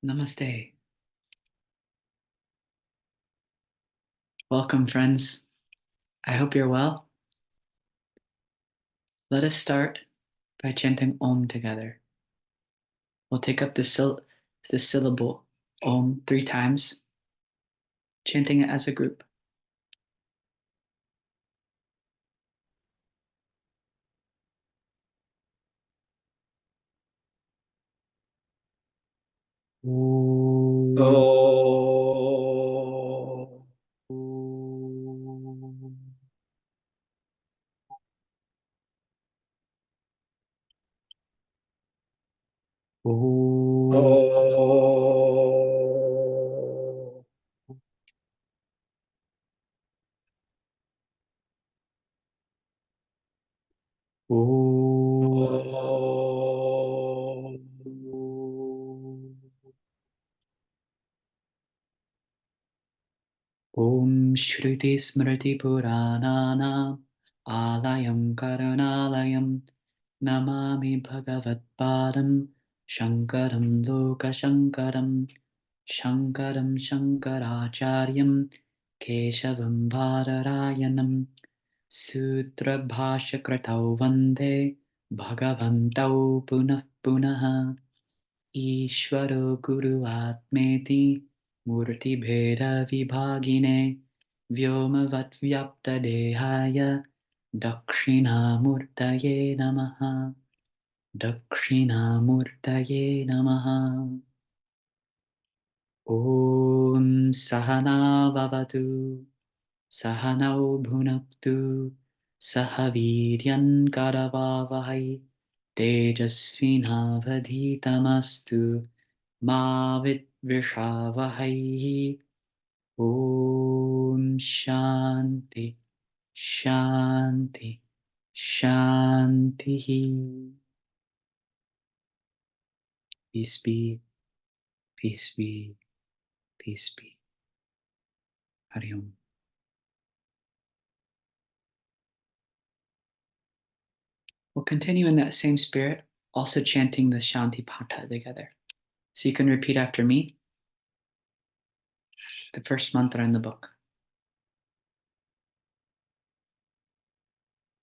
Namaste. Welcome, friends. I hope you're well. Let us start by chanting Om together. We'll take up the syllable Om 3 times, chanting it as a group. Om. Om Shruti Smriti Purananam Alayam Karunalayam Namami Bhagavat Padam Shankaram Loka Shankaram Shankaram Shankaracharyam Keshavam Bhararayanam Sutra Bhashya Kratau Vande Bhagavantau Punah Punaha Ishvaro Guru Atmeti Murti Bheda Vibhagine Vyomavat Vyapta Dehaya Dakshina Murtaye Namaha Dakshina Murtaye Namaha Om Sahana Vavatu Sahanau Bhunaktu Sahaviryan Karavavahai Tejasvinavadhitamastu Ma Vidvishavahai Om Shanti Shanti Shanti. Peace be, peace be, peace be. Hari Om. We'll continue in that same spirit, also chanting the Shanti Pata together. So you can repeat after me, the first mantra in the book.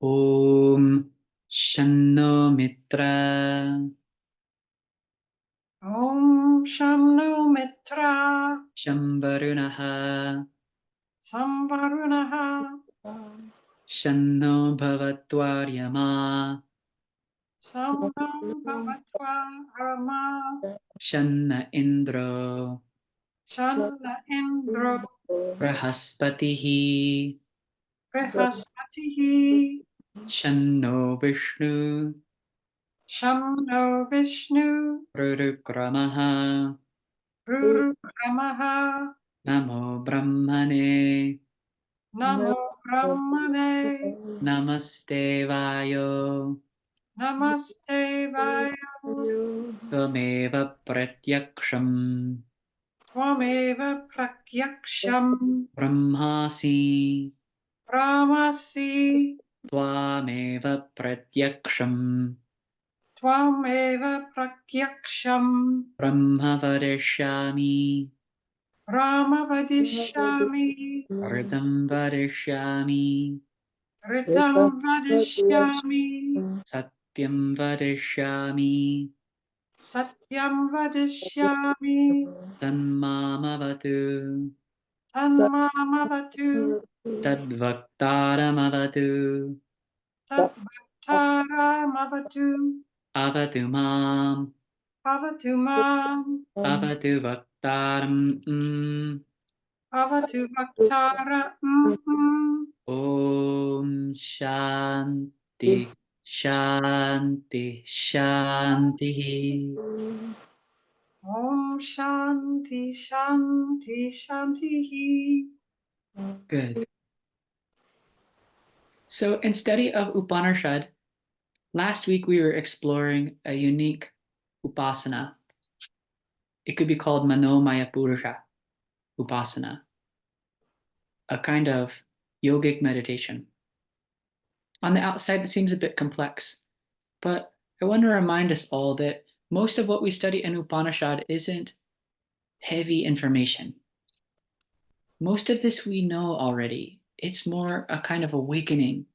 Om Shanno Mitra Om Shamno Mitra Shambarunaha Samvarunaha Shanno Bhavatvaryama Samno Bhavatva Arama Shanna Indro Shanna Indro Prahaspatihi Brihaspatihi Shanno Vishnu Shamno Vishnu Rurukramaha Guru Kramaha Namo Brahmane Namo Brahmane Namaste Vayo Namaste Vaya Tvameva Pratyaksham Tvameva Prakyaksham Brahmasi Brahmasi Tvameva Pratyaksham Tvameva Prakyaksham Brahma Vadishyami Brahma Vadishyami Ardham Vadishyami Ritam Vadishyami Satyam Vadishyami Satyam Vadishyami Tanmamavatu Tanmamavatu Tadvaktaramavatu Tadbhaktaramavatu Avatu Mam Avatu Mam Avatu Vaktaram Avatu Bhaktara Om Shanti Shanti Shanti. Om Shanti Shanti Shanti. Good. So in study of Upanishad, last week we were exploring a unique upasana. It could be called Manomaya Purusha upasana, a kind of yogic meditation. On the outside, it seems a bit complex, but I want to remind us all that most of what we study in Upanishad isn't heavy information. Most of this we know already. It's more a kind of awakening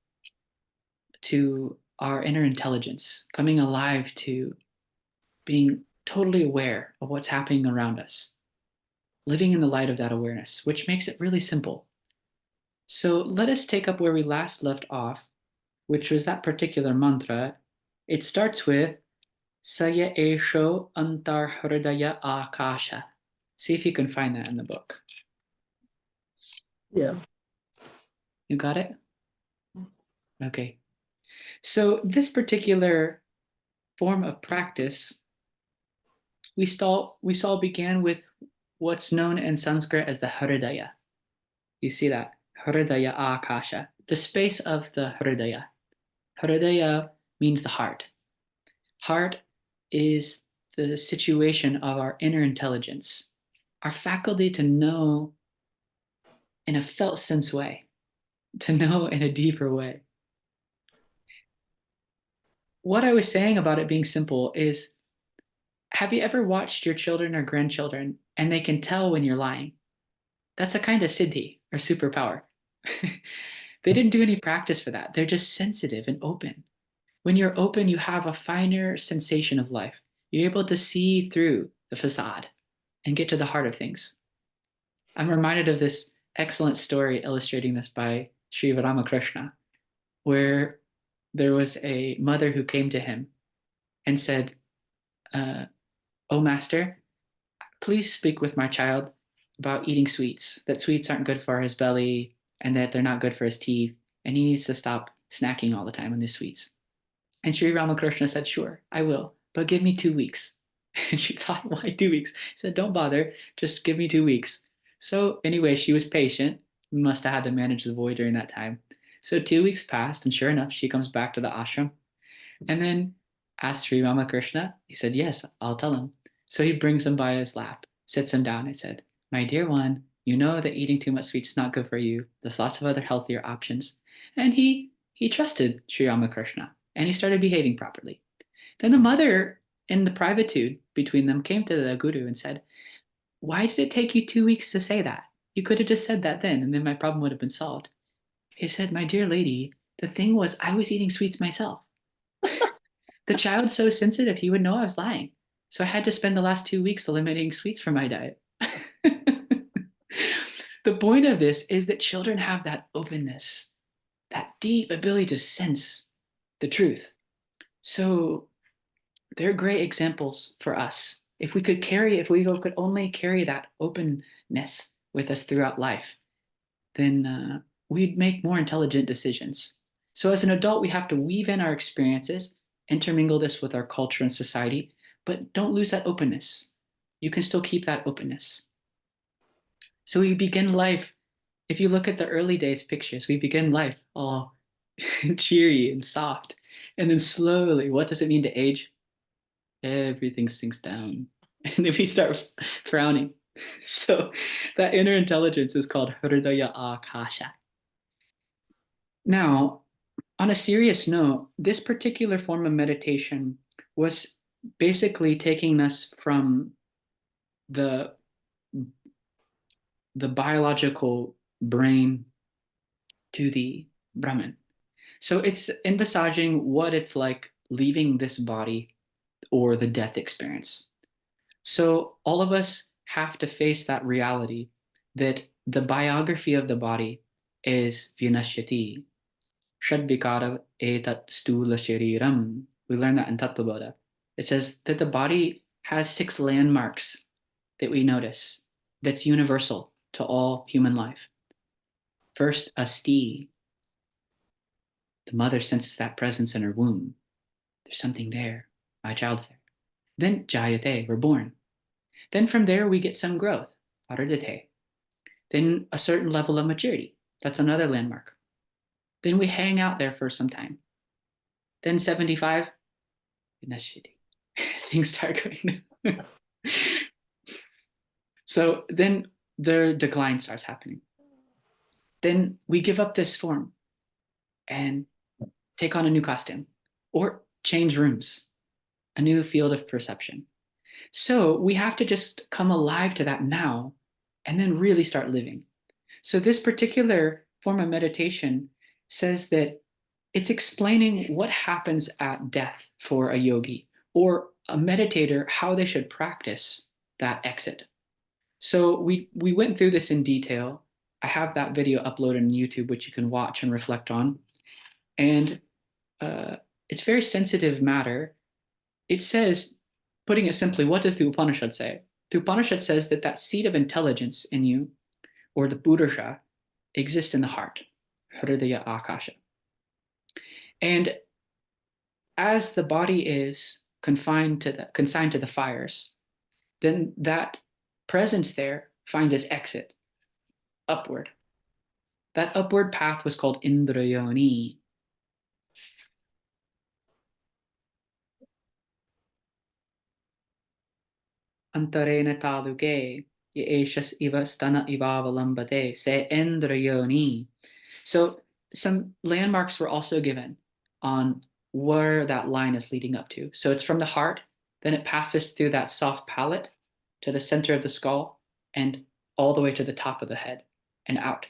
to our inner intelligence, coming alive to being totally aware of what's happening around us, living in the light of that awareness, which makes it really simple. So let us take up where we last left off, which was that particular mantra. It starts with Saya Esho Antar Hridaya Akasha. See if you can find that in the book. Yeah. You got it? Okay. So this particular form of practice, we saw began with what's known in Sanskrit as the Hridaya. You see that? Hridaya Akasha, the space of the Hridaya. Hridaya means the heart. Heart is the situation of our inner intelligence, our faculty to know in a felt sense way, to know in a deeper way. What I was saying about it being simple is, have you ever watched your children or grandchildren and they can tell when you're lying? That's a kind of siddhi or superpower. They didn't do any practice for that. They're just sensitive and open. When you're open, you have a finer sensation of life. You're able to see through the facade and get to the heart of things. I'm reminded of this excellent story illustrating this by Sri Ramakrishna, where there was a mother who came to him and said, "Oh, master, please speak with my child about eating sweets, that sweets aren't good for his belly and that they're not good for his teeth, and he needs to stop snacking all the time on these sweets." And Sri Ramakrishna said, "Sure, I will, but give me 2 weeks." And she thought, "Why 2 weeks?" He said, "Don't bother, just give me 2 weeks." So anyway, she was patient. Must have had to manage the boy during that time. So 2 weeks passed, and sure enough, she comes back to the ashram and then asked Sri Ramakrishna. He said, "Yes, I'll tell him." So he brings him by his lap, sits him down, and said, "My dear one, you know that eating too much sweets is not good for you. There's lots of other healthier options." And he trusted Sri Ramakrishna, and he started behaving properly. Then the mother, in the privateer between them, came to the guru and said, "Why did it take you 2 weeks to say that? You could have just said that then, and then my problem would have been solved." He said, "My dear lady, the thing was I was eating sweets myself. The child's so sensitive, he would know I was lying. So I had to spend the last 2 weeks eliminating sweets from my diet." The point of this is that children have that openness, that deep ability to sense the truth. So they're great examples for us. If we could only carry that openness with us throughout life, then we'd make more intelligent decisions. So as an adult, we have to weave in our experiences, intermingle this with our culture and society, but don't lose that openness. You can still keep that openness. So we begin life. If you look at the early days pictures, we begin life all cheery and soft. And then slowly, what does it mean to age? Everything sinks down. And then we start frowning. So that inner intelligence is called Hridaya Akasha. Now, on a serious note, this particular form of meditation was basically taking us from the biological brain to the Brahman. So it's envisaging what it's like leaving this body or the death experience. So all of us have to face that reality that the biography of the body is vinashyati. Shadvikara etat stula shariram. We learn that in Tattva. It says that the body has 6 landmarks that we notice that's universal to all human life. First, asti. The mother senses that presence in her womb. There's something there. My child's there. Then jayate, we're born. Then from there we get some growth, paradite. Then a certain level of maturity. That's another landmark. Then we hang out there for some time. Then 75, things start going down. So then the decline starts happening. Then we give up this form and take on a new costume or change rooms, a new field of perception. So we have to just come alive to that now and then really start living. So this particular form of meditation says that it's explaining what happens at death for a yogi or a meditator, how they should practice that exit. So we went through this in detail. I have that video uploaded on YouTube, which you can watch and reflect on. And uh, it's very sensitive matter. It says, putting it simply, what does the Upanishad say? The Upanishad says that that seed of intelligence in you, or the Purusha, exists in the heart, Hridaya Akasha. And as the body is consigned to the fires, then that presence there finds its exit upward. That upward path was called Indrayoni. Antarena taluke, Yeshas iva stana ivavalambate, se Indrayoni. So some landmarks were also given on where that line is leading up to. So it's from the heart, then it passes through that soft palate to the center of the skull and all the way to the top of the head and out.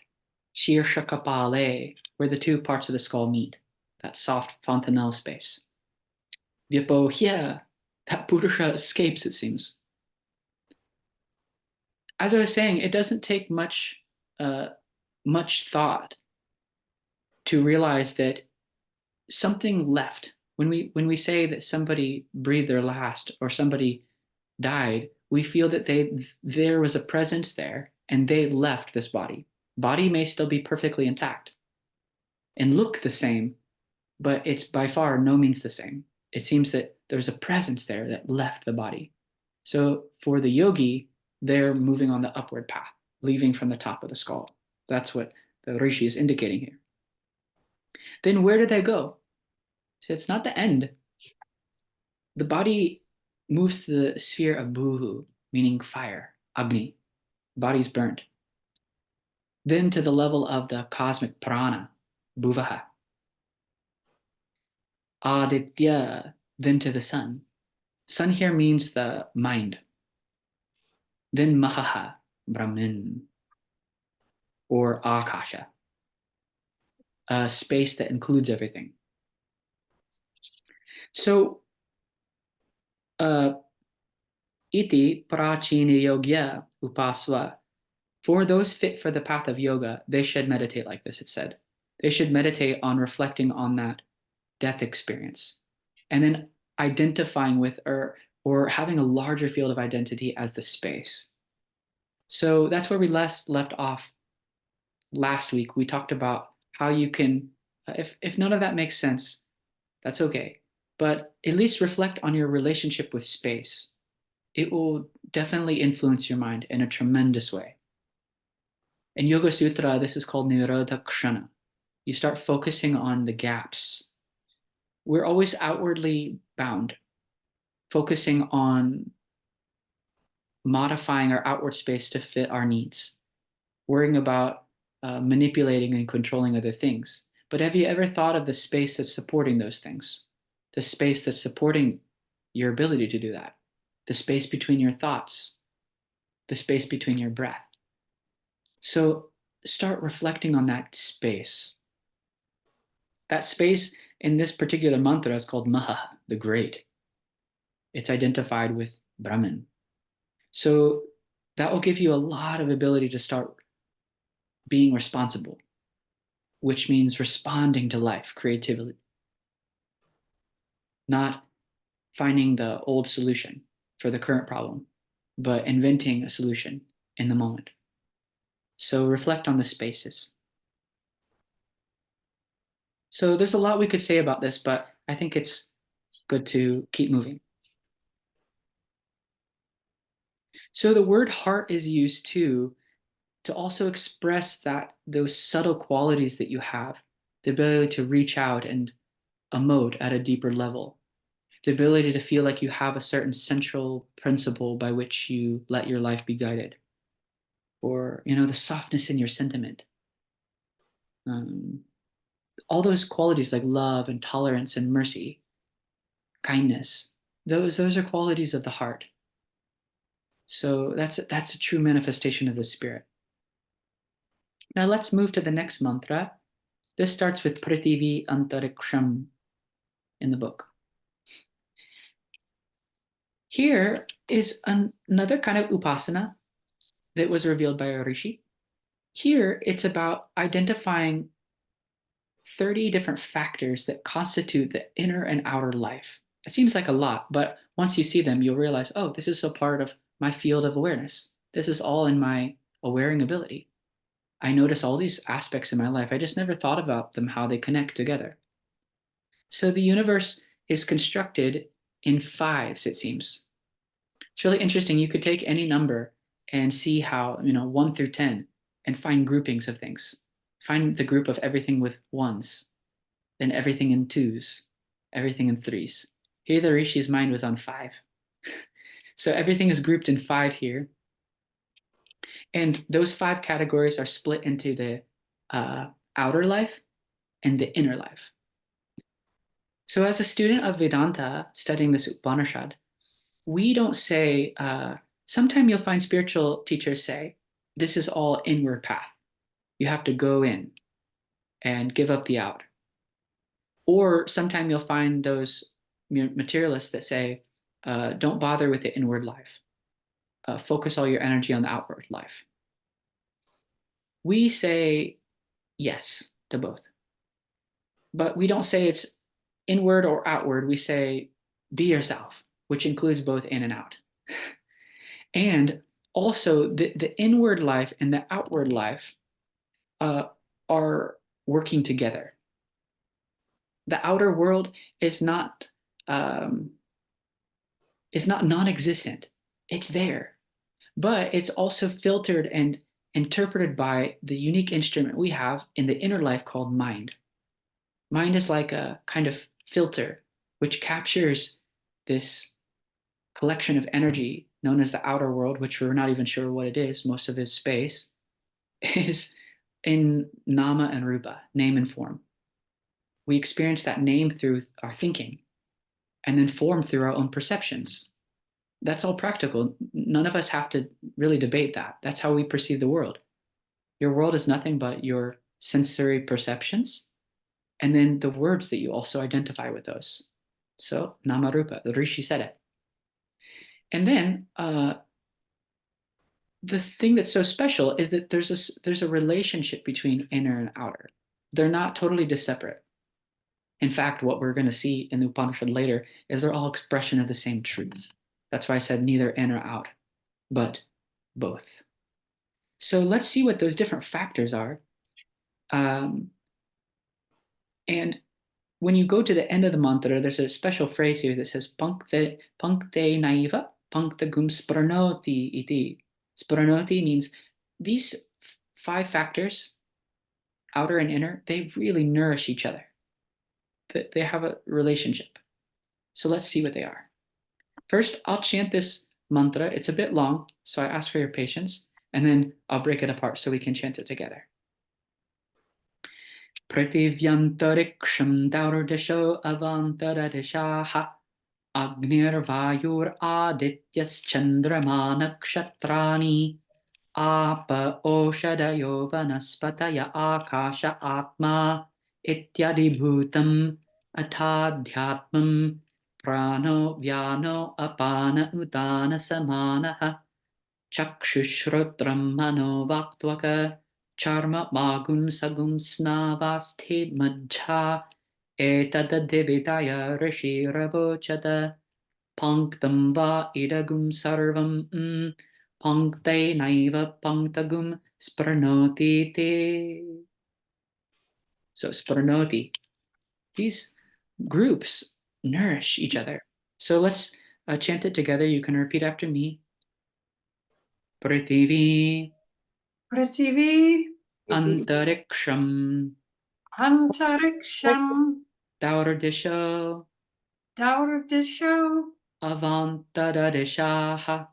Shirsha kapale, where the two parts of the skull meet, that soft fontanelle space. Vyapohya, that Purusha escapes, it seems. As I was saying, it doesn't take much thought to realize that something left. When we say that somebody breathed their last or somebody died, we feel that there was a presence there and they left this body. Body may still be perfectly intact and look the same, but it's by far no means the same. It seems that there's a presence there that left the body. So for the yogi, they're moving on the upward path, leaving from the top of the skull. That's what the rishi is indicating here. Then where did they go? So it's not the end. The body moves to the sphere of bhuhu, meaning fire, agni. Body's burnt. Then to the level of the cosmic prana, bhuvaha. Aditya, then to the sun. Sun here means the mind. Then mahaha, Brahman, or akasha, a space that includes everything. So, iti prachini yogya upasva. For those fit for the path of yoga, they should meditate like this, it said. They should meditate on reflecting on that death experience and then identifying with or having a larger field of identity as the space. So that's where we left off last week. We talked about how you can, if none of that makes sense, that's okay. But at least reflect on your relationship with space. It will definitely influence your mind in a tremendous way. In Yoga Sutra, this is called Nirodha Kshana. You start focusing on the gaps. We're always outwardly bound, focusing on modifying our outward space to fit our needs, worrying about manipulating and controlling other things. But have you ever thought of the space that's supporting those things? The space that's supporting your ability to do that? The space between your thoughts, the space between your breath. So start reflecting on that space. That space in this particular mantra is called Maha, the Great. It's identified with Brahman. So that will give you a lot of ability to start being responsible, which means responding to life creatively, not finding the old solution for the current problem, but inventing a solution in the moment. So reflect on the spaces. So there's a lot we could say about this, but I think it's good to keep moving. So the word heart is used to also express those subtle qualities that you have, the ability to reach out and emote at a deeper level, the ability to feel like you have a certain central principle by which you let your life be guided, or the softness in your sentiment. All those qualities like love and tolerance and mercy, kindness, those are qualities of the heart. So that's a true manifestation of the spirit. Now let's move to the next mantra. This starts with Prithivi Antariksham in the book. Here is another kind of upasana that was revealed by a rishi. Here it's about identifying 30 different factors that constitute the inner and outer life. It seems like a lot, but once you see them, you'll realize, oh, this is a part of my field of awareness. This is all in my awareing ability. I notice all these aspects in my life. I just never thought about them, how they connect together. So the universe is constructed in fives, it seems. It's really interesting. You could take any number and see how, 1 through 10, and find groupings of things. Find the group of everything with ones, then everything in twos, everything in threes. Here, the Rishi's mind was on 5. So everything is grouped in 5 here. And those 5 categories are split into the outer life and the inner life. So as a student of Vedanta studying this Upanishad, we don't say, sometimes you'll find spiritual teachers say, this is all inward path. You have to go in and give up the out. Or sometimes you'll find those materialists that say, don't bother with the inward life. Focus all your energy on the outward life. We say yes to both. But we don't say it's inward or outward. We say be yourself, which includes both in and out. And also the inward life and the outward life are working together. The outer world is not non-existent. It's there, but it's also filtered and interpreted by the unique instrument we have in the inner life called mind. Mind is like a kind of filter which captures this collection of energy known as the outer world, which we're not even sure what it is. Most of it is space, is in nama and rupa, name and form. We experience that name through our thinking and then form through our own perceptions. That's all practical. None of us have to really debate that. That's how we perceive the world. Your world is nothing but your sensory perceptions and then the words that you also identify with those. So, namarupa, the Rishi said it. And then the thing that's so special is that there's a relationship between inner and outer. They're not totally separate. In fact, what we're going to see in the Upanishad later is they're all expression of the same truth. That's why I said neither in or out, but both. So let's see what those different factors are. And when you go to the end of the mantra, there's a special phrase here that says Pankte naiva, pankta gum spranoti iti. Spranoti means these 5 factors, outer and inner, they really nourish each other. They have a relationship. So let's see what they are. First, I'll chant this mantra. It's a bit long, so I ask for your patience, and then I'll break it apart so we can chant it together. Prativyantariksham daurdasho avantaradeshaha Agnirvayur adityas chandrama nakshatrani Apa oshadayo vanaspataya akasha atma Ityadi bhutam atadhyatmam Prano vyano apana udana samanaha Chakshushrotram mano vaktvaka Charma magum sagum snavasthe majha Etadadevitaya rishi ravochata Panktam va idagum sarvam Pankte naiva panktagum spranoti te. So spranoti. These groups nourish each other. So let's chant it together. You can repeat after me. Prithivi Prithivi Antariksham Antariksham Daurdisho Daurdisho Avantaradishaha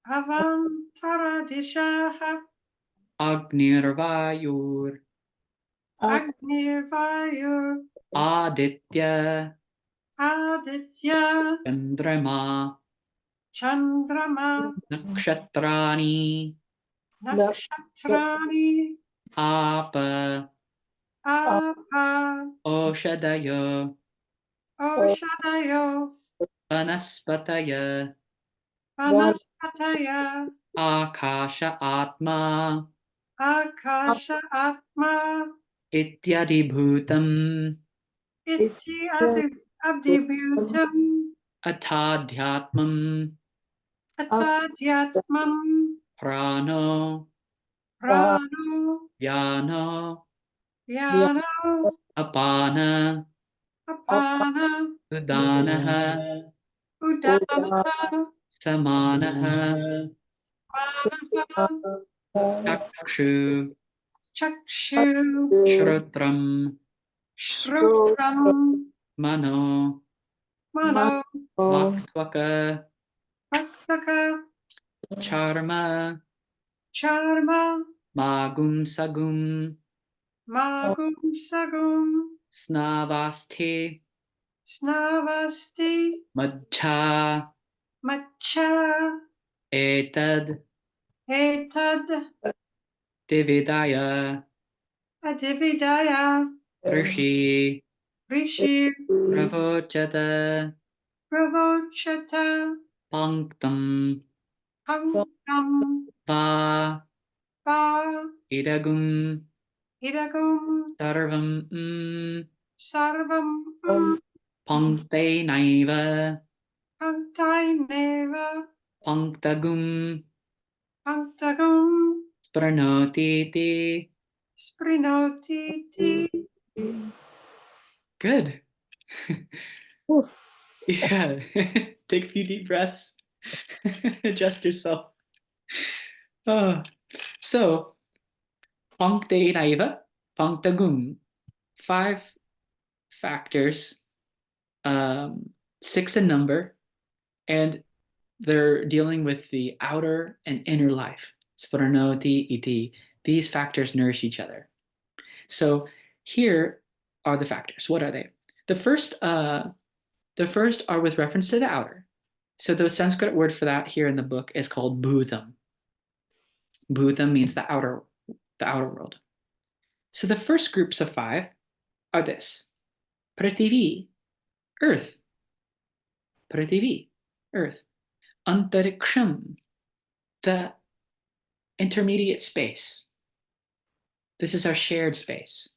Avantaradishaha Agnirvayur Agnirvayur Aditya Aditya Chandrama Chandrama. Nakshatrani. Nakshatrani. Apa. Apa. Oshadayo. Oshadayo. Vanaspataya. Vanaspataya. Akasha Atma. Akasha Atma. Ityadi Bhutam. Iti Adibhutam. Atadhyatmam. Atadhyatmam. Prano. Prano. Vyano. Vyano. Apana. Apana. Udanaha. Udana. Samanaha. Manah. Chakshu. Chakshu. Shrotram. Shrutram. Mano. Mano. Vaktvaka. Vaktaka. Charma. Charma. Magum Sagum. Magum sagum. Snavaste. Snavasti. Madcha. Macha. Etad. Etad. Dividaya. Adividaya. Rishi. Rishi. Pravochata. Pravochata. Panktam. Pankam. Va. Pa. Idagum. Idagum. Sarvam. Sarvam. Pankte naiva. Panktai neva. Panktagum. Pankagum. Spranoti. Sprinoti. Ti. Good. Yeah. Take a few deep breaths. Adjust yourself. Oh. So, Pankte naiva. Panktagum. 5 factors, 6 in number, and they're dealing with the outer and inner life. Spranoti iti. These factors nourish each other. So here are the factors. What are they? The first are with reference to the outer. So the Sanskrit word for that here in the book is called bhutam. Bhutam means the outer world. So the first groups of 5 are this: Prithivi, earth. Prithivi, earth. Antariksham, the intermediate space. This is our shared space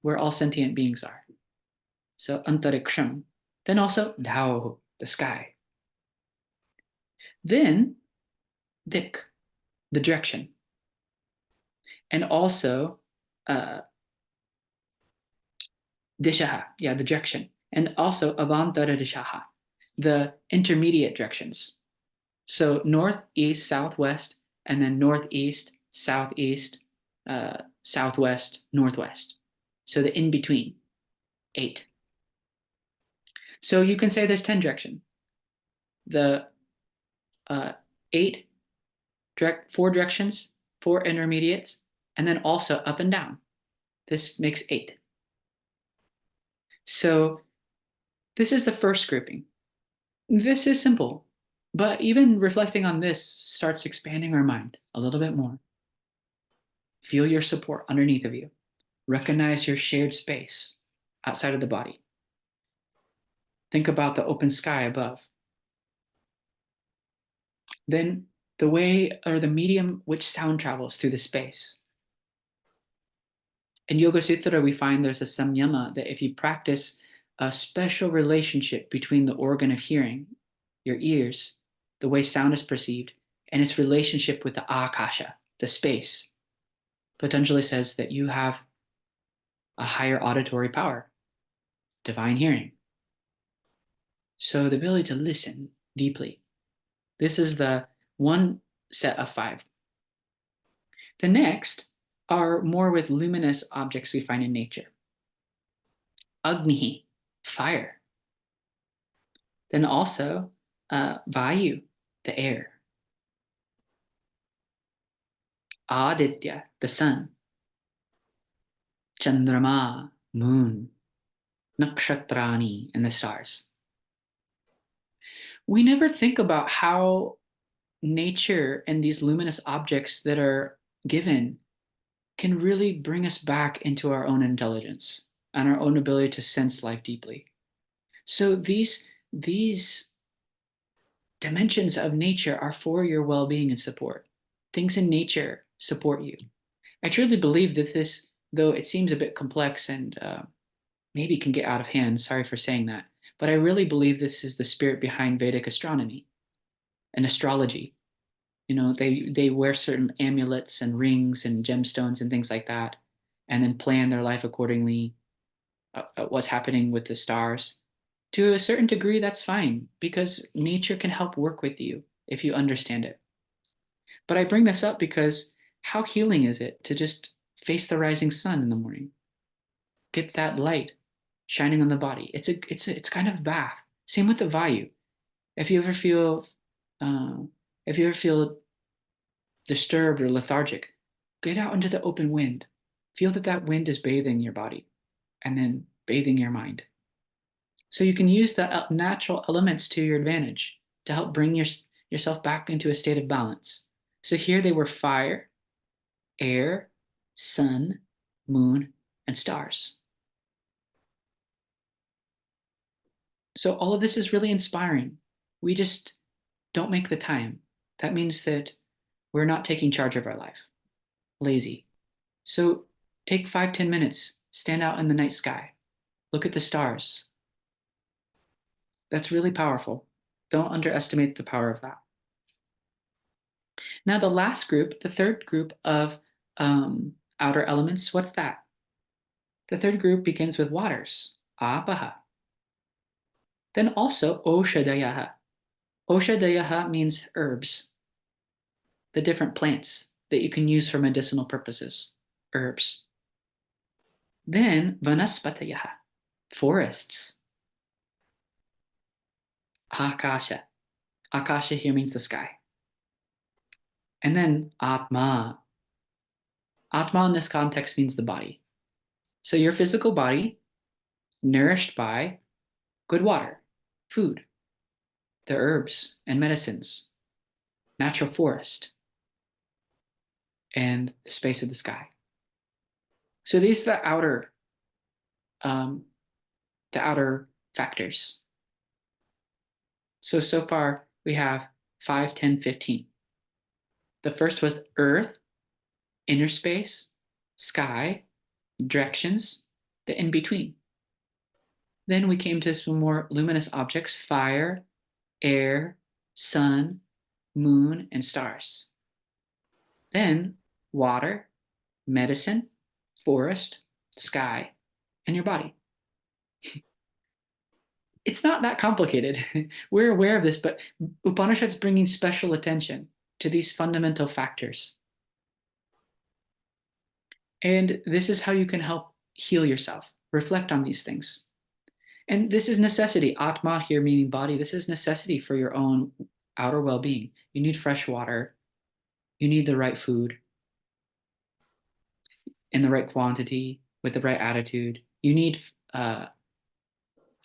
where all sentient beings are. So antariksham. Then also Dao, the sky. Then dik, the direction. And also dishaha, the direction. And also avantara dishaha, the intermediate directions. So north, east, southwest, and then northeast, southeast, southwest, northwest. So the in between, 8. So you can say there's 10 direction. The 8 4 directions, 4 intermediates, and then also up and down. This makes 8. So this is the first grouping. This is simple, but even reflecting on this starts expanding our mind a little bit more. Feel your support underneath of you. Recognize your shared space outside of the body. Think about the open sky above. Then the way or the medium which sound travels through the space. In Yoga Sutra, we find there's a samyama that if you practice a special relationship between the organ of hearing, your ears, the way sound is perceived, and its relationship with the akasha, the space, Patanjali says that you have a higher auditory power, divine hearing. So the ability to listen deeply. This is the one set of 5. The next are more with luminous objects we find in nature. Agni, fire. Then also Vayu, the air. Aditya, the sun. Chandrama, moon. Nakshatrani, and the stars. we never think about how nature and these luminous objects that are given can really bring us back into our own intelligence and our own ability to sense life deeply. So these dimensions of nature are for your well-being and support. Things in nature support you. I truly believe that this, though it seems a bit complex and maybe can get out of hand, sorry for saying that, but I really believe this is the spirit behind Vedic astronomy and astrology. You know, they wear certain amulets and rings and gemstones and things like that, and then plan their life accordingly, what's happening with the stars. To a certain degree, that's fine because nature can help work with you if you understand it. But I bring this up because how healing is it to just face the rising sun in the morning? Get that light shining on the body. It's kind of a bath. Same with the Vayu. If you ever feel uh, if you ever feel disturbed or lethargic, get out into the open wind. Feel that that wind is bathing your body and then bathing your mind. So you can use the natural elements to your advantage to help bring yourself back into a state of balance. So here they were fire, air, sun, moon, and stars. So all of this is really inspiring. We just don't make the time. That means that we're not taking charge of our life. Lazy. So take 5-10 minutes, stand out in the night sky, look at the stars. That's really powerful. Don't underestimate the power of that. Now, the last group, the third group of outer elements, what's that? The third group begins with waters, apaha. Then also oshadayaha. Oshadayaha means herbs, the different plants that you can use for medicinal purposes, herbs. Then vanaspatayaha, forests. Akasha. Akasha here means the sky. And then atma. Atma in this context means the body. So your physical body, nourished by good water, food, the herbs and medicines, natural forest, and the space of the sky. So these are um, the outer factors. So far we have 5, 10, 15. The first was earth, inner space, sky, directions, the in-between. Then we came to some more luminous objects, fire, air, sun, moon, and stars. Then water, medicine, forest, sky, and your body. It's not that complicated. We're aware of this, but Upanishad's bringing special attention to these fundamental factors. And this is how you can help heal yourself. Reflect on these things. And this is necessity. Atma here meaning body. This is necessity for your own outer well-being. You need fresh water. You need the right food in the right quantity with the right attitude. You need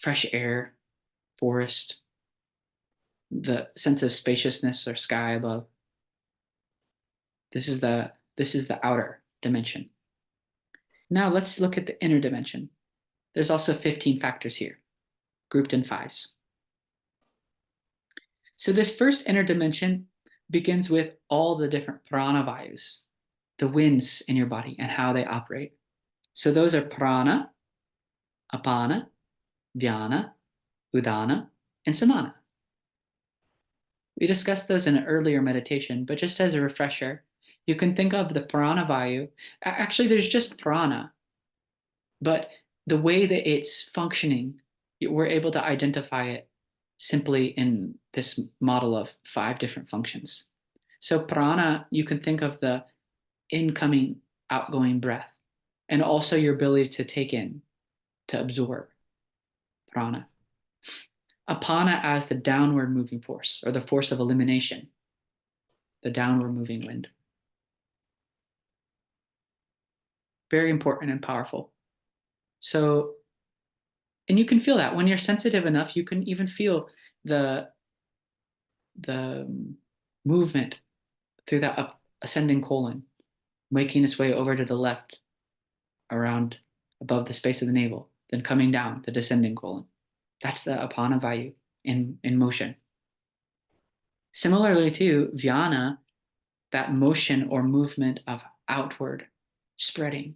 fresh air, forest, the sense of spaciousness or sky above. This is the outer dimension. Now let's look at the inner dimension. There's also 15 factors here, grouped in fives. So this first inner dimension begins with all the different prana vayus, the winds in your body and how they operate. So those are prana, apana, vyana, udana, and samana. We discussed those in an earlier meditation, but just as a refresher, you can think of the prana vayu. Actually, there's just prana, but the way that it's functioning, we're able to identify it simply in this model of 5 different functions. So prana, you can think of the incoming, outgoing breath, and also your ability to take in, to absorb prana. Apana as the downward moving force, or the force of elimination, the downward moving wind. Very important and powerful. So, and you can feel that when you're sensitive enough, you can even feel the the movement through that ascending colon, making its way over to the left, around above the space of the navel, then coming down the descending colon. That's the apana vayu in motion. Similarly to Vyana, that motion or movement of outward spreading.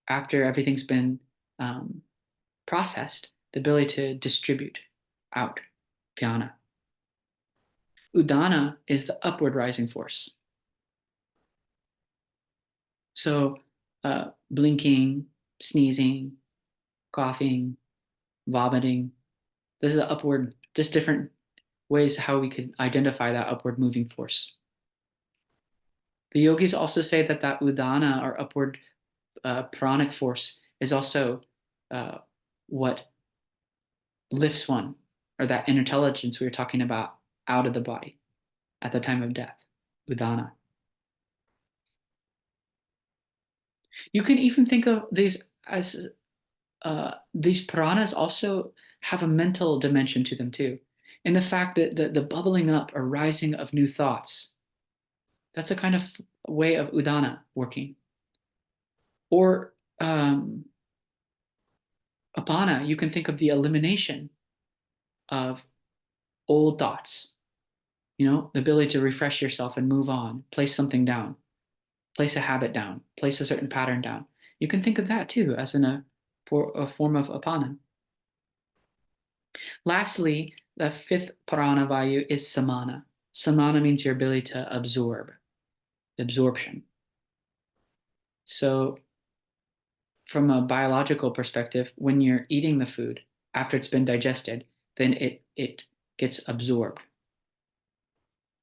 After everything's been processed, the ability to distribute out, Vyana. Udana is the upward rising force. So blinking, sneezing, coughing, vomiting, this is an upward, just different ways how we could identify that upward moving force. The yogis also say that that udana or upward pranic force is also what lifts one, or that intelligence we were talking about, out of the body at the time of death, udana. You can even think of these as these pranas also have a mental dimension to them too, in the fact that the bubbling up or rising of new thoughts, that's a kind of way of udana working. Or apana, you can think of the elimination of old thoughts, the ability to refresh yourself and move on, place something down, place a habit down, place a certain pattern down. You can think of that too as for a form of apana. Lastly, the fifth prana vayu is samana. Samana means your ability to absorb, absorption. So from a biological perspective, when you're eating the food, after it's been digested, then it gets absorbed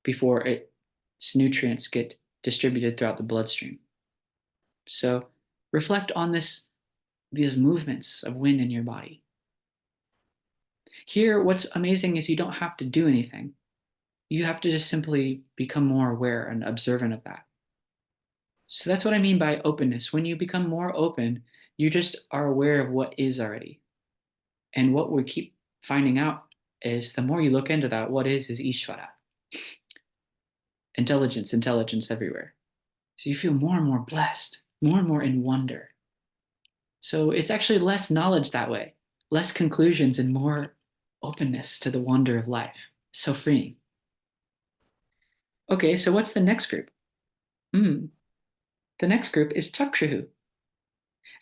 before its nutrients get distributed throughout the bloodstream. So reflect on these movements of wind in your body. Here, what's amazing is you don't have to do anything. You have to just simply become more aware and observant of that. So that's what I mean by openness. When you become more open, you just are aware of what is already. And what we keep finding out is the more you look into that, what is Ishvara. Intelligence everywhere. So you feel more and more blessed, more and more in wonder. So it's actually less knowledge that way, less conclusions and more openness to the wonder of life. So freeing. Okay, so what's the next group? The next group is Chakshuhu.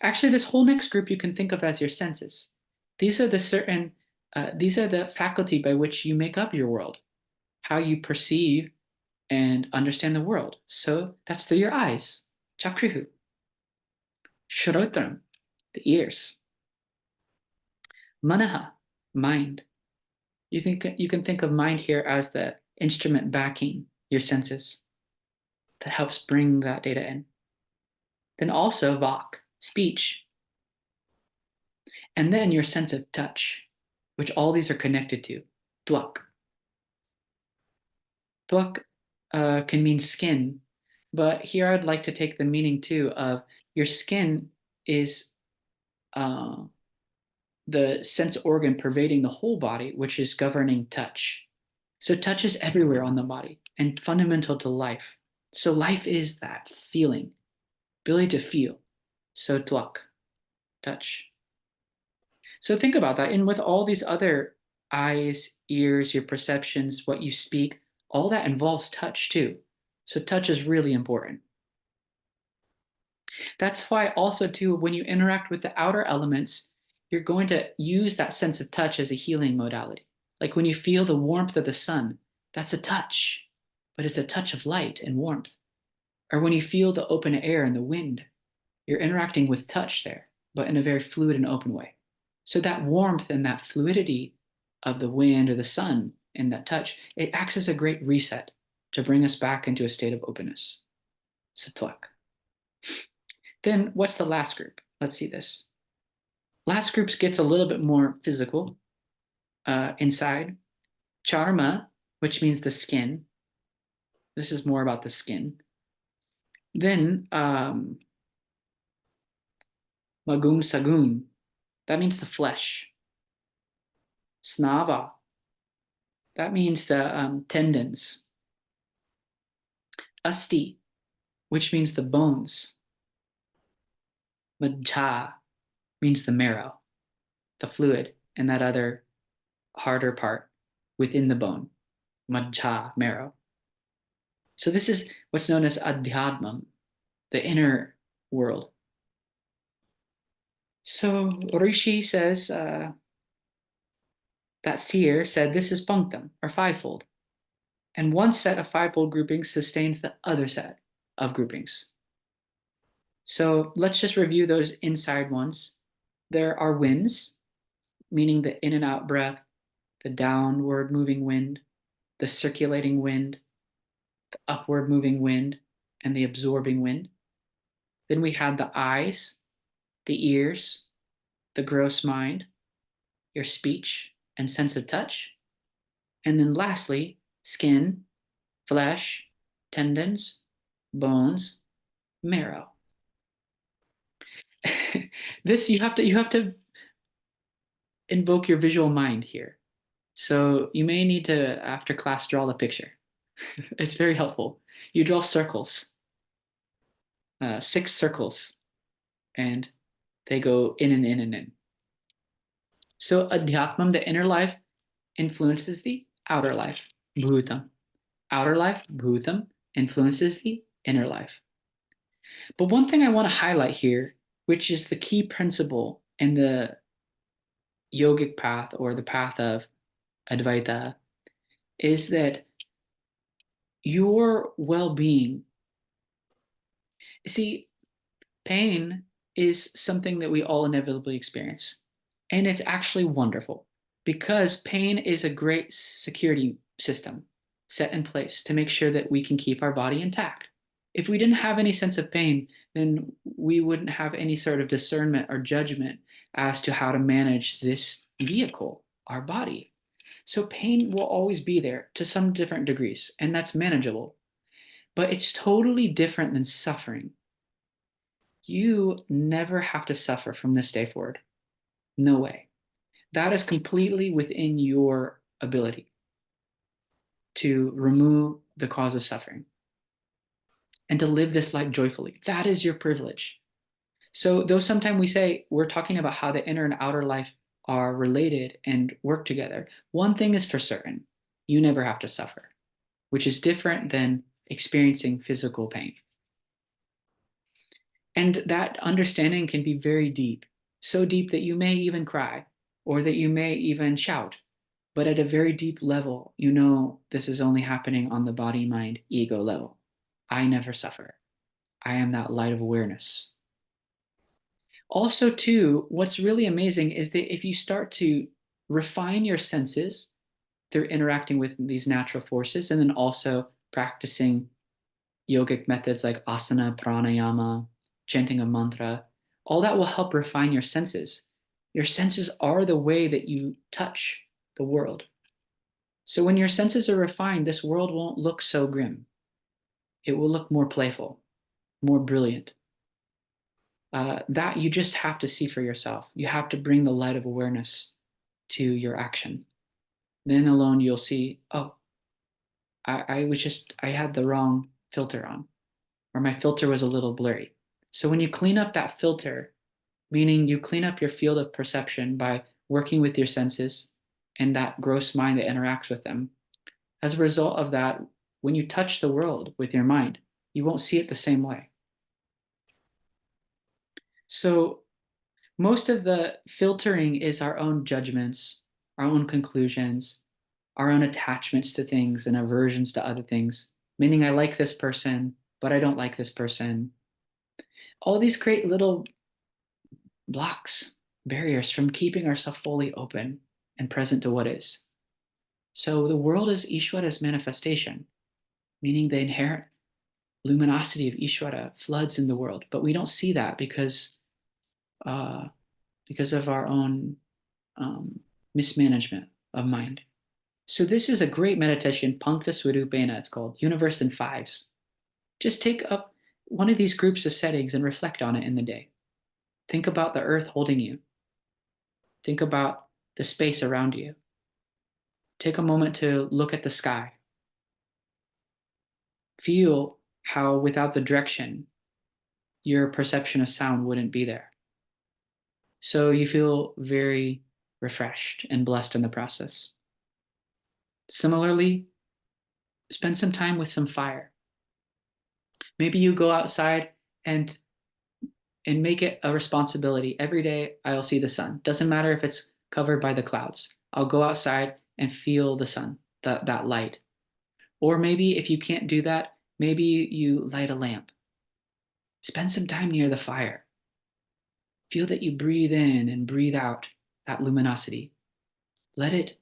Actually, this whole next group you can think of as your senses. These are the faculty by which you make up your world, how you perceive and understand the world. So that's through your eyes, Chakshuhu. Shrotram, the ears. Manaha, mind. You can think of mind here as the instrument backing your senses that helps bring that data in. Then also vak, speech. And then your sense of touch, which all these are connected to, twak. Twak can mean skin, but here I'd like to take the meaning too of your skin is the sense organ pervading the whole body, which is governing touch. So touch is everywhere on the body and fundamental to life. So life is that feeling, ability to feel. So twak, touch. So think about that. And with all these other eyes, ears, your perceptions, what you speak, all that involves touch too. So touch is really important. That's why also too, when you interact with the outer elements, you're going to use that sense of touch as a healing modality. Like when you feel the warmth of the sun, that's a touch, but it's a touch of light and warmth. Or when you feel the open air and the wind, you're interacting with touch there, but in a very fluid and open way. So that warmth and that fluidity of the wind or the sun and that touch, it acts as a great reset to bring us back into a state of openness. Satwak. Then what's the last group? Let's see this. Last group gets a little bit more physical inside. Charma, which means the skin. This is more about the skin. Then magum sagum, that means the flesh. Snava, That means the tendons. Asti, which means the bones. Majja means the marrow, the fluid, and that other harder part within the bone. Majja, marrow. So this is what's known as adhyatmam, the inner world. So Rishi says, that seer said this is punctum, or fivefold. And one set of fivefold groupings sustains the other set of groupings. So let's just review those inside ones. There are winds, meaning the in and out breath, the downward moving wind, the circulating wind, the upward moving wind, and the absorbing wind. Then we had the eyes, the ears, the gross mind, your speech and sense of touch. And then lastly, skin, flesh, tendons, bones, marrow. This you have to invoke your visual mind here. So you may need to, after class, draw the picture. It's very helpful. You draw circles, 6 circles, and they go in and in and in. So adhyatmam, the inner life, influences the outer life, bhutam. Outer life, bhutam, influences the inner life. But one thing I want to highlight here, which is the key principle in the yogic path or the path of Advaita, is that your well-being, see, pain is something that we all inevitably experience. And it's actually wonderful because pain is a great security system set in place to make sure that we can keep our body intact. If we didn't have any sense of pain, then we wouldn't have any sort of discernment or judgment as to how to manage this vehicle, our body. So pain will always be there to some different degrees, and that's manageable. But it's totally different than suffering. You never have to suffer from this day forward. No way. That is completely within your ability to remove the cause of suffering and to live this life joyfully. That is your privilege. So, though sometimes we say we're talking about how the inner and outer life are related and work together, one thing is for certain: you never have to suffer, which is different than experiencing physical pain. And that understanding can be very deep, so deep that you may even cry or that you may even shout. But at a very deep level, you know this is only happening on the body, mind, ego level. I never suffer. I am that light of awareness. Also, too, what's really amazing is that if you start to refine your senses through interacting with these natural forces and then also practicing yogic methods like asana, pranayama, chanting a mantra, all that will help refine your senses. Your senses are the way that you touch the world. So when your senses are refined, this world won't look so grim. It will look more playful, more brilliant. That you just have to see for yourself. You have to bring the light of awareness to your action. Then alone you'll see, oh, I had the wrong filter on, or my filter was a little blurry. So when you clean up that filter, meaning you clean up your field of perception by working with your senses and that gross mind that interacts with them, as a result of that, when you touch the world with your mind, you won't see it the same way. So most of the filtering is our own judgments, our own conclusions, our own attachments to things and aversions to other things, meaning I like this person, but I don't like this person. All these create little blocks, barriers from keeping ourselves fully open and present to what is. So the world is Ishvara's manifestation, meaning the inherent luminosity of Ishvara floods in the world, but we don't see that because of our own mismanagement of mind. So this is a great meditation, Pankta Swarupena, it's called, Universe in Fives. Just take up one of these groups of settings and reflect on it in the day. Think about the earth holding you. Think about the space around you. take a moment to look at the sky. Feel how without the direction, your perception of sound wouldn't be there. So you feel very refreshed and blessed in the process. Similarly, spend some time with some fire. Maybe you go outside and make it a responsibility. Every day I'll see the sun. Doesn't matter if it's covered by the clouds. I'll go outside and feel the sun, that light. Or maybe if you can't do that, maybe you light a lamp. Spend some time near the fire. Feel that you breathe in and breathe out that luminosity. Let it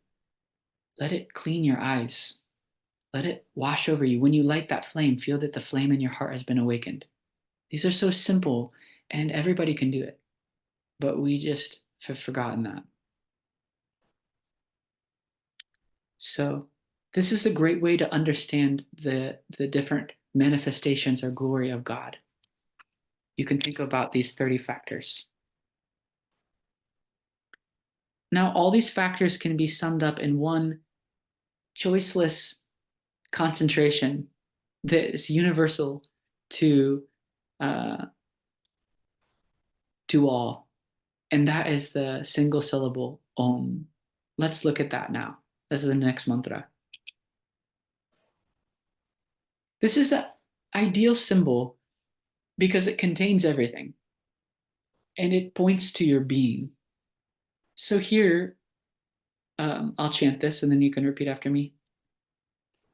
clean your eyes. Let it wash over you. When you light that flame, feel that the flame in your heart has been awakened. These are so simple and everybody can do it, but we just have forgotten that. So this is a great way to understand the different manifestations or glory of God. You can think about these 30 factors. Now, all these factors can be summed up in one choiceless concentration that is universal to all, and that is the single syllable Om. Let's look at that now. This is the next mantra. This is the ideal symbol because it contains everything and it points to your being. So here, I'll chant this and then you can repeat after me.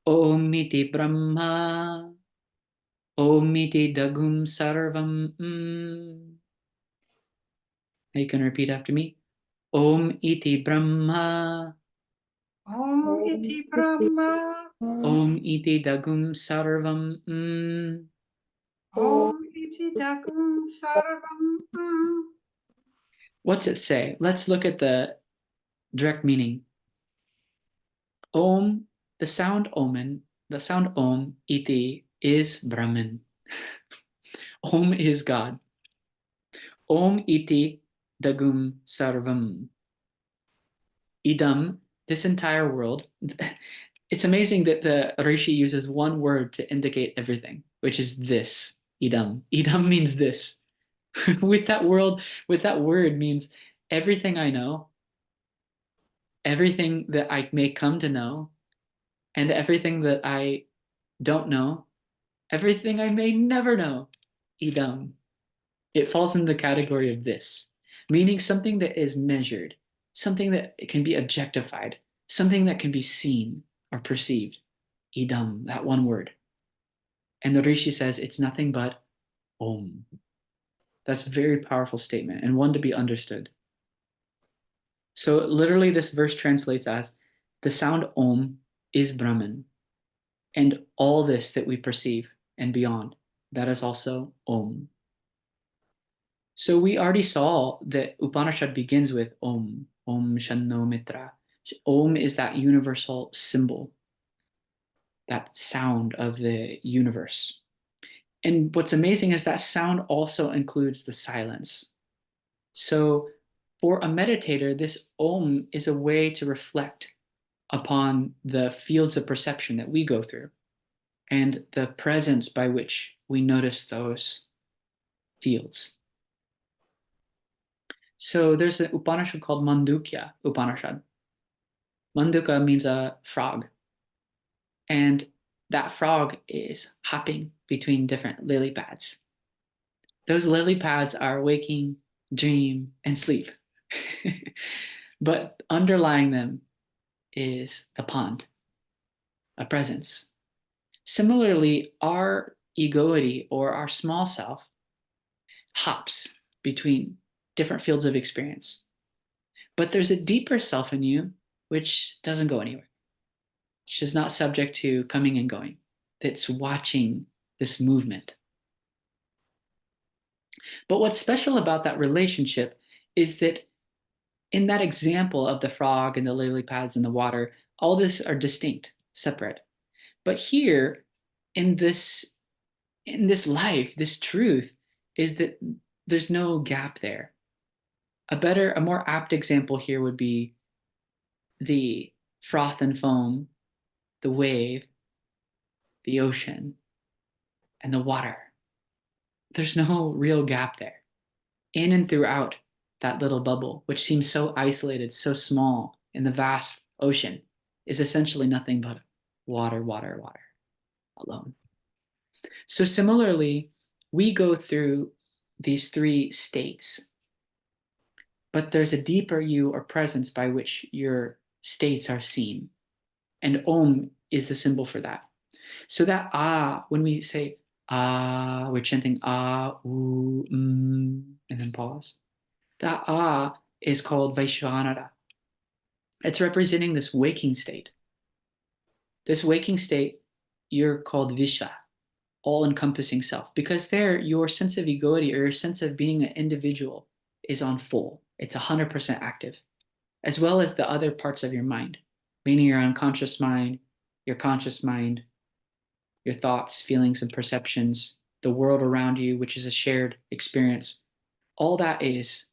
Om iti Brahma, Om iti Dagum Sarvam. You can repeat after me. Om iti Brahma, Om iti Brahma, Om iti Dagum Sarvam. Om iti Dagum Sarvam. What's it say? Let's look at the direct meaning. Om, the sound Om iti is Brahman. Om is God. Om iti Dagum Sarvam. Idam, this entire world. It's amazing that the Rishi uses one word to indicate everything, which is this. Idam. Idam means this. with that word means everything I know, everything that I may come to know, and everything that I don't know, everything I may never know. Idam. It falls in the category of this, meaning something that is measured, something that can be objectified, something that can be seen or perceived. Idam, that one word. And the Rishi says it's nothing but Om. That's a very powerful statement and one to be understood. So literally this verse translates as the sound Om is Brahman, and all this that we perceive and beyond, that is also Om. So we already saw that Upanishad begins with Om, Om Shanno Mitra. Om is that universal symbol, that sound of the universe. And what's amazing is that sound also includes the silence. So for a meditator, this Om is a way to reflect upon the fields of perception that we go through and the presence by which we notice those fields. So there's an Upanishad called Mandukya Upanishad. Manduka means a frog. And that frog is hopping between different lily pads. Those lily pads are waking, dream, and sleep. But underlying them is a pond, a presence. Similarly, our egoity or our small self hops between different fields of experience. But there's a deeper self in you which doesn't go anywhere. She's not subject to coming and going. That's watching this movement. But what's special about that relationship is that in that example of the frog and the lily pads and the water, all this are distinct, separate. But here, in this life, this truth is that there's no gap there. A more apt example here would be the froth and foam, the wave, the ocean, and the water. There's no real gap there. In and throughout that little bubble, which seems so isolated, so small in the vast ocean, is essentially nothing but water, water, water alone. So similarly, we go through these three states, but there's a deeper you or presence by which your states are seen. And Om is the symbol for that. So that when we say we're chanting and then pause. That is called Vaishvanara. It's representing this waking state. This waking state, you're called Vishva, all-encompassing self, because there your sense of egoity or your sense of being an individual is on full. It's 100% active, as well as the other parts of your mind, meaning your unconscious mind, your conscious mind, your thoughts, feelings, and perceptions, the world around you, which is a shared experience. All that is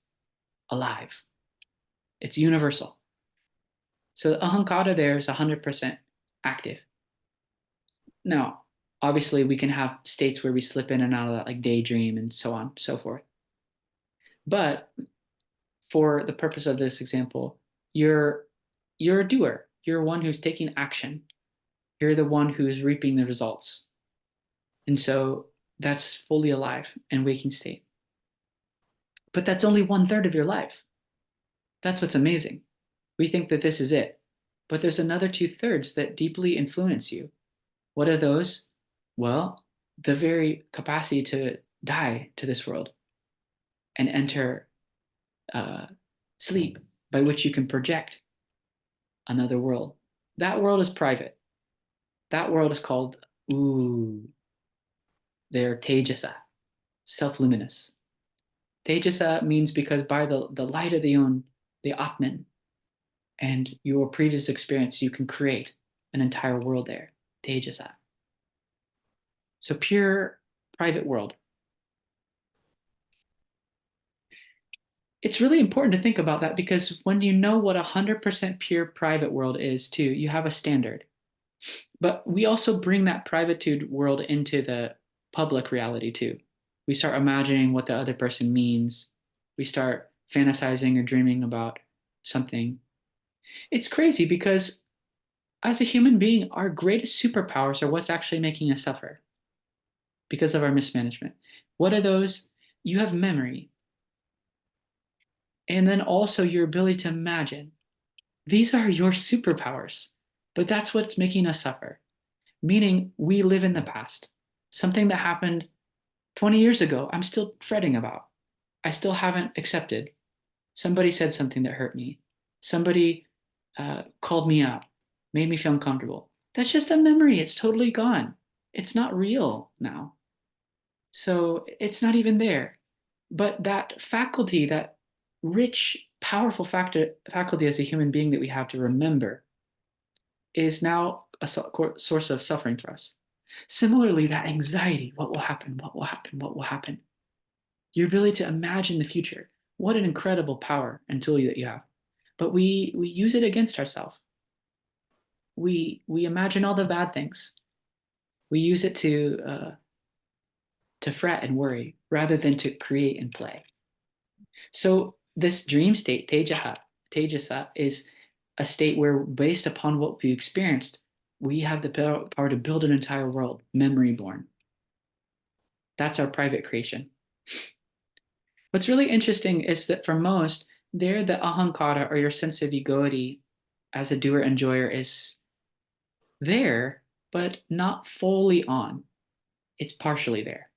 alive. It's universal. So the ahankara there is 100% active. Now, obviously, we can have states where we slip in and out of that, like daydream and so on, so forth. But for the purpose of this example, you're a doer. You're one who's taking action. You're the one who's reaping the results. And so that's fully alive and waking state. But that's only 1/3 of your life. That's what's amazing. We think that this is it. But there's another 2/3 that deeply influence you. What are those? Well, the very capacity to die to this world and enter sleep, by which you can project another world. That world is private. That world is called, they're Tejasa, self-luminous. Tejasa means because by the light of the Atman, and your previous experience, you can create an entire world there. Tejasa. So pure private world. It's really important to think about that, because when you know what 100% pure private world is too, you have a standard. But we also bring that privitude world into the public reality too. We start imagining what the other person means. We start fantasizing or dreaming about something. It's crazy because as a human being, our greatest superpowers are what's actually making us suffer because of our mismanagement. What are those? You have memory. And then also your ability to imagine. These are your superpowers, but that's what's making us suffer. Meaning we live in the past. Something that happened 20 years ago, I'm still fretting about. I still haven't accepted. Somebody said something that hurt me. Somebody called me out, made me feel uncomfortable. That's just a memory. It's totally gone. It's not real now. So it's not even there. But that faculty, that rich, powerful faculty as a human being that we have to remember, is now a source of suffering for us. Similarly, that anxiety, what will happen, what will happen, what will happen? Your ability to imagine the future. What an incredible power and tool that you have. But we use it against ourselves. We imagine all the bad things. We use it to fret and worry rather than to create and play. So this dream state, tejasa, is a state where, based upon what we experienced, we have the power to build an entire world, memory born. That's our private creation. What's really interesting is that for most, there the ahankara, or your sense of egoity as a doer enjoyer, is there, but not fully on. It's partially there.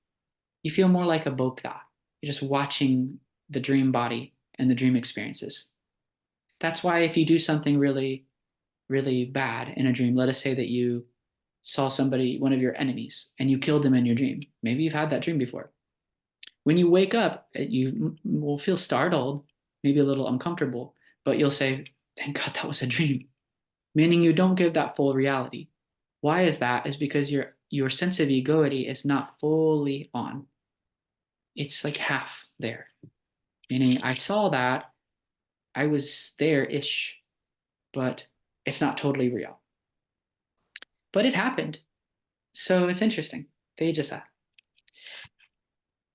You feel more like a bokta. You're just watching the dream body and the dream experiences. That's why if you do something really, really bad in a dream, let us say that you saw somebody, one of your enemies, and you killed them in your dream. Maybe you've had that dream before. When you wake up, you will feel startled, maybe a little uncomfortable, but you'll say, thank God that was a dream, meaning you don't give that full reality. Why is that? Is because your sense of egoity is not fully on. It's like half there, meaning I saw that, I was there-ish, but It's not totally real. But it happened. So it's interesting. Tejasa.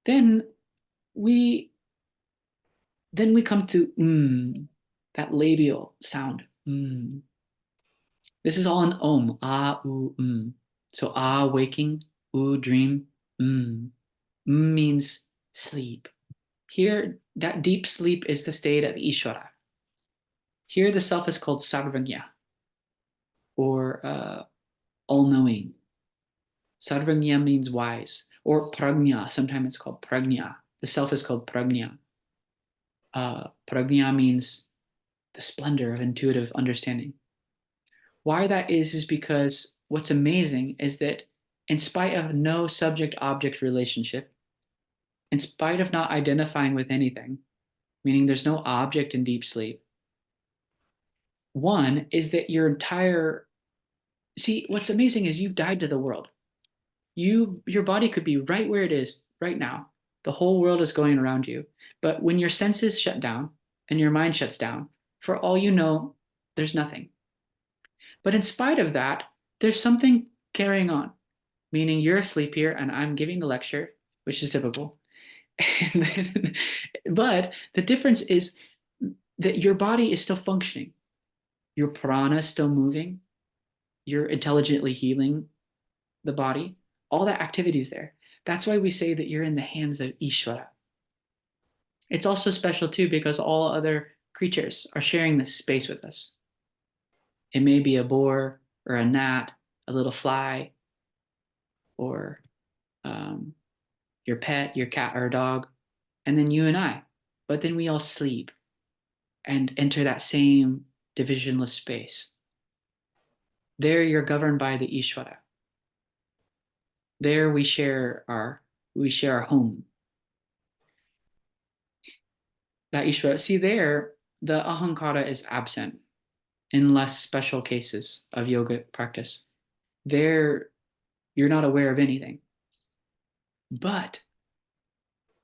Then we come to that labial sound. This is all in Om. Ah, U, So ah, waking, U, dream, means sleep. Here, that deep sleep is the state of Ishvara. Here, the self is called Sarvagya, or all-knowing. Sarvagya means wise, or pragnya. Sometimes it's called pragnya. The self is called pragnya. Pragnya means the splendor of intuitive understanding. Why that is because what's amazing is that in spite of no subject-object relationship, in spite of not identifying with anything, meaning there's no object in deep sleep, one is that your entire, see, what's amazing is you've died to the world. Your body could be right where it is right now. The whole world is going around you. But when your senses shut down and your mind shuts down, for all you know, there's nothing. But in spite of that, there's something carrying on, meaning you're asleep here and I'm giving the lecture, which is typical. But the difference is that your body is still functioning. Your prana is still moving. You're intelligently healing the body. All that activity is there. That's why we say that you're in the hands of Ishvara. It's also special too because all other creatures are sharing this space with us. It may be a boar or a gnat, a little fly, or your pet, your cat or dog, and then you and I. But then we all sleep and enter that same divisionless space. There you're governed by the Ishvara. There we share our home. That Ishvara. See there, the ahankara is absent in less special cases of yoga practice. There, you're not aware of anything. But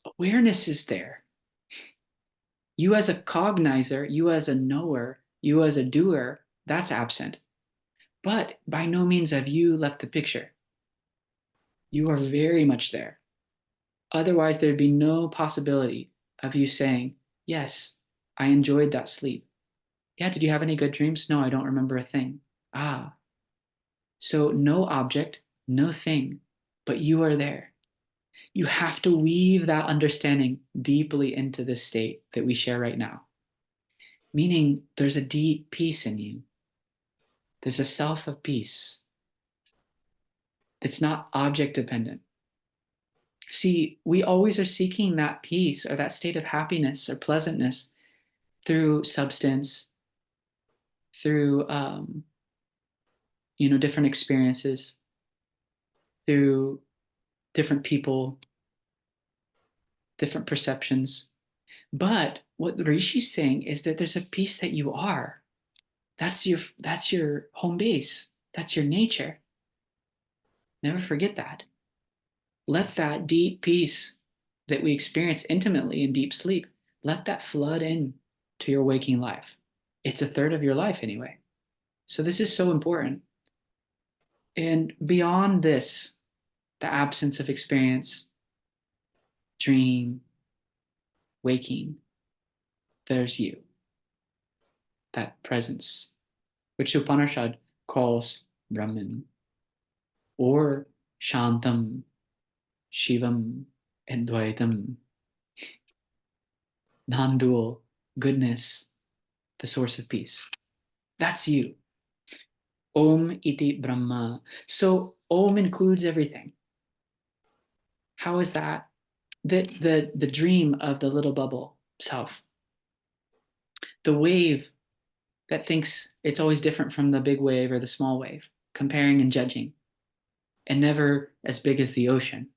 awareness is there. You as a cognizer, you as a knower, you as a doer, that's absent. But by no means have you left the picture. You are very much there. Otherwise, there'd be no possibility of you saying, yes, I enjoyed that sleep. Yeah, did you have any good dreams? No, I don't remember a thing. Ah, so no object, no thing, but you are there. You have to weave that understanding deeply into this state that we share right now. Meaning there's a deep peace in you. There's a self of peace that's not object dependent. See, we always are seeking that peace or that state of happiness or pleasantness through substance, through different experiences, through different people, different perceptions. But what the Rishi's saying is that there's a peace that you are. That's your home base. That's your nature. Never forget that. Let that deep peace that we experience intimately in deep sleep, let that flood in to your waking life. It's a third of your life anyway. So this is so important. And beyond this, the absence of experience, dream, waking, there's you, that presence, which Upanishad calls Brahman, or Shantam, Shivam, Advaitam, non-dual, goodness, the source of peace. That's you. Om iti Brahma. So Om includes everything. How is that? The dream of the little bubble self. The wave that thinks it's always different from the big wave or the small wave, comparing and judging, and never as big as the ocean.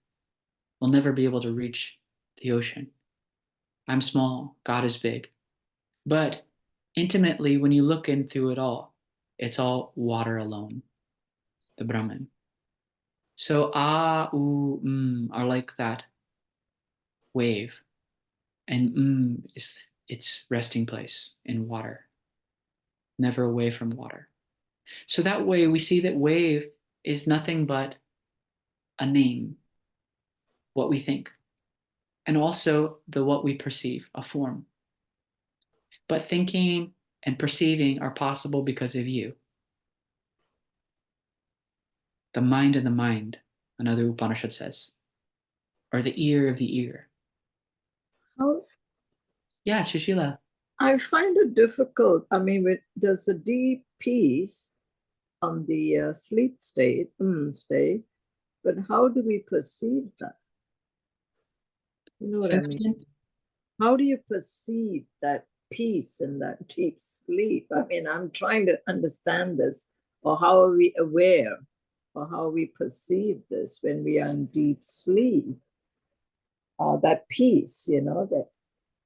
We'll never be able to reach the ocean. I'm small, God is big. But intimately, when you look in through it all, it's all water alone, the Brahman. So ah, oo, are like that wave, and is its resting place in water, never away from water. So that way we see that wave is nothing but a name, what we think, and also the what we perceive, a form. But thinking and perceiving are possible because of you. The mind of the mind, another Upanishad says, or the ear of the ear. How, Yeah, Shushila. I find it difficult. I mean, there's a deep peace on the sleep state, but how do we perceive that? You know what I mean? How do you perceive that peace and that deep sleep? I mean, I'm trying to understand this, or how are we aware, or how we perceive this when we are in deep sleep? That peace, that.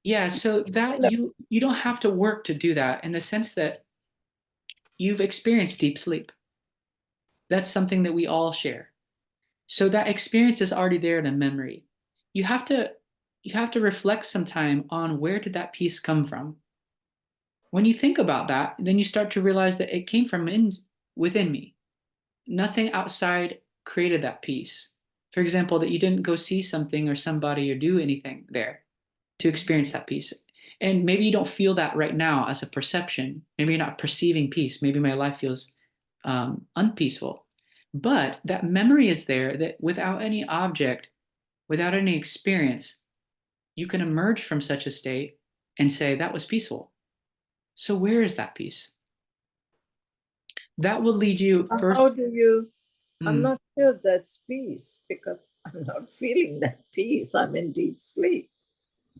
Yeah, so that you don't have to work to do that in the sense that you've experienced deep sleep. That's something that we all share. So that experience is already there in a memory. You have to reflect some time on where did that peace come from. When you think about that, then you start to realize that it came from within me. Nothing outside created that peace. For example, that you didn't go see something or somebody or do anything there to experience that peace. And maybe you don't feel that right now as a perception. Maybe you're not perceiving peace. Maybe my life feels unpeaceful. But that memory is there that without any object, without any experience, you can emerge from such a state and say, that was peaceful. So where is that peace? That will lead you first. How do you? I'm not sure that's peace because I'm not feeling that peace. I'm in deep sleep.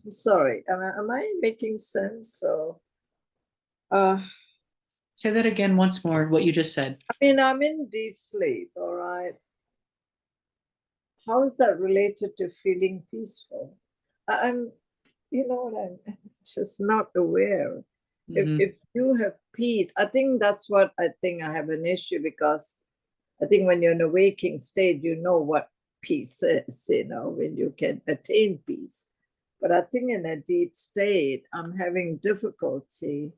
I'm sorry. Am I making sense? So, say that again once more, what you just said. I mean, I'm in deep sleep, all right. How is that related to feeling peaceful? I'm just not aware. If you have peace, I think that's what I have an issue, because I think when you're in a waking state, you know what peace is, when you can attain peace. But I think in a deep state, I'm having difficulty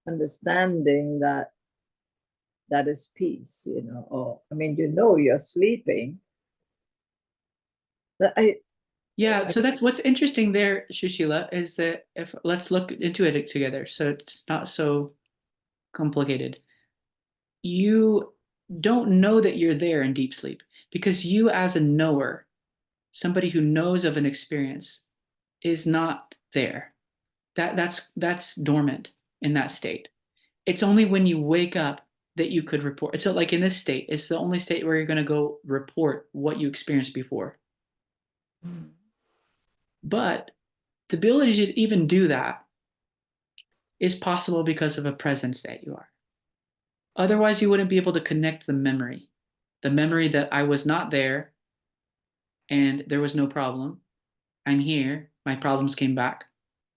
understanding that is peace, or I mean, you're sleeping. Yeah, so that's what's interesting there, Shushila, is that if let's look into it together so it's not so complicated. You don't know that you're there in deep sleep because you, as a knower, somebody who knows of an experience, is not there. That's dormant in that state. It's only when you wake up that you could report. So like in this state, it's the only state where you're going to go report what you experienced before. But the ability to even do that is possible because of a presence that you are. Otherwise, you wouldn't be able to connect the memory that I was not there and there was no problem. I'm here, my problems came back.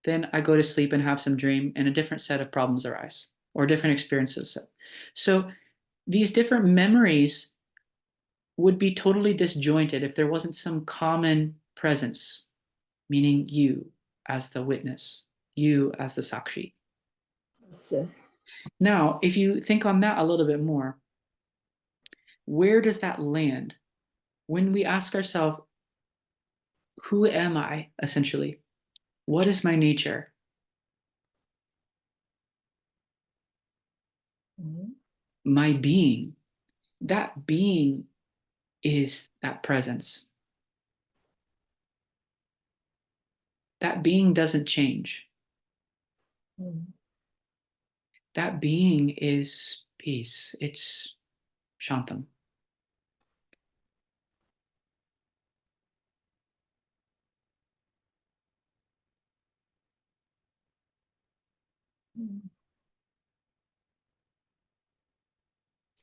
Then I go to sleep and have some dream, and a different set of problems arise or different experiences. So these different memories would be totally disjointed if there wasn't some common presence, meaning you as the witness, you as the Sakshi. Now, if you think on that a little bit more, where does that land? When we ask ourselves, who am I, essentially? What is my nature? My being. That being is that presence. That being doesn't change. That being is peace. It's Shantam.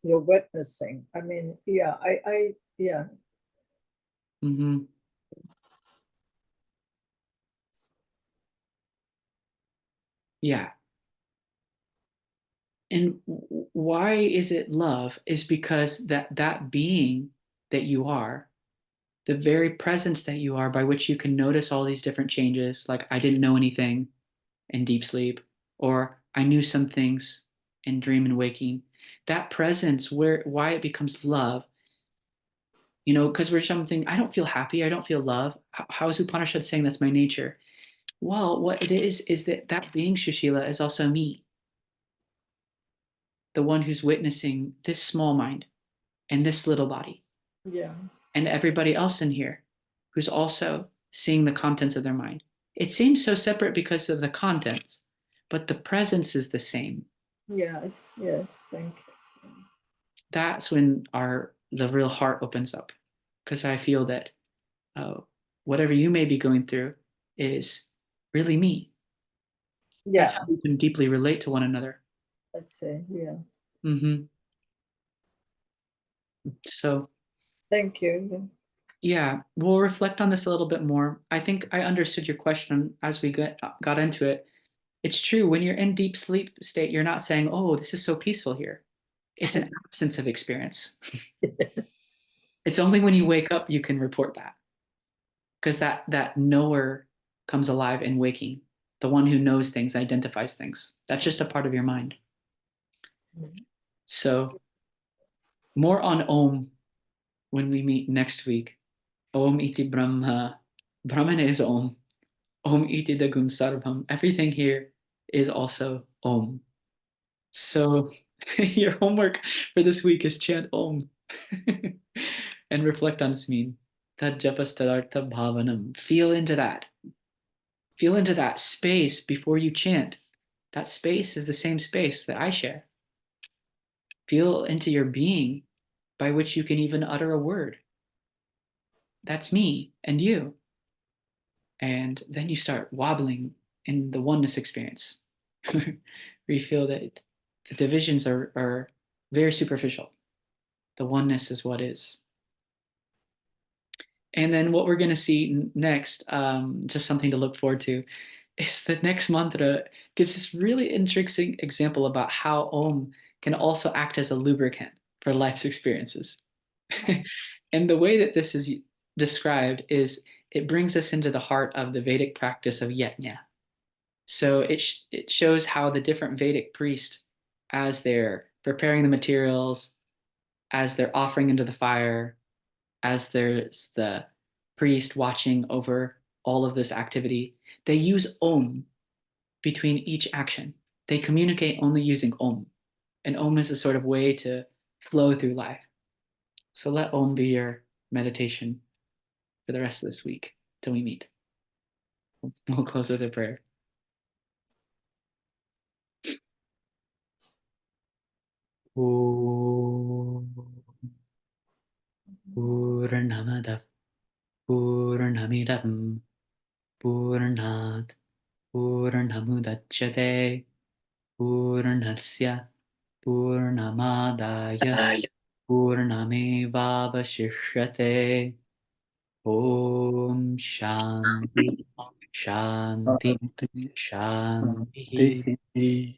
You're witnessing. I mean, yeah, yeah. Mm-hmm. Yeah. And why is it love? Is because that being that you are, the very presence that you are, by which you can notice all these different changes, like I didn't know anything in deep sleep, or I knew some things in dream and waking. That presence, why it becomes love, because we're something, I don't feel happy, I don't feel love. How is Upanishad saying that's my nature? Well, what it is that being Shushila is also me, the one who's witnessing this small mind and this little body, Yeah. and everybody else in here who's also seeing the contents of their mind. It seems so separate because of the contents, but the presence is the same. Yes. Yes. Thank you. That's when the real heart opens up, because I feel that whatever you may be going through is really me. That's Yeah. how we can deeply relate to one another. Let's say. Yeah. Mm-hmm. So, Thank you. yeah, we'll reflect on this a little bit more. I think I understood your question as we got into it. It's true, when you're in deep sleep state, you're not saying, oh, this is so peaceful here. It's an absence of experience. It's only when you wake up you can report that. Because that knower comes alive in waking. The one who knows things, identifies things. That's just a part of your mind. So more on Om when we meet next week. Om iti Brahma. Brahman is Om. Om iti dagum sarvam. Everything here is also Om. So your homework for this week is chant Om and reflect on its meaning. Tad japas tadartha bhavanam. Feel into that. Feel into that space before you chant. That space is the same space that I share. Feel into your being by which you can even utter a word. That's me and you. And then you start wobbling in the oneness experience, where you feel that the divisions are very superficial. The oneness is what is. And then what we're going to see next, just something to look forward to, is the next mantra gives this really interesting example about how Om can also act as a lubricant for life's experiences. And the way that this is described is it brings us into the heart of the Vedic practice of yajna. So it shows how the different Vedic priests, as they're preparing the materials, as they're offering into the fire, as there's the priest watching over all of this activity, they use Om between each action. They communicate only using Om. And Om is a sort of way to flow through life. So let Om be your meditation for the rest of this week till we meet. We'll close with a prayer. Om Purnamada Purnamidam Purnat Purnamudachyate Purnasya Purnamadaya Purnamevavashishyate. Om Shanti Shanti Shanti.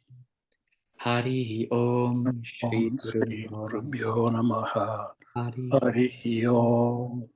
Hari Om Shri Om Guru Sri Namaha. Gurubhyo Namaha. Hari Hari Om.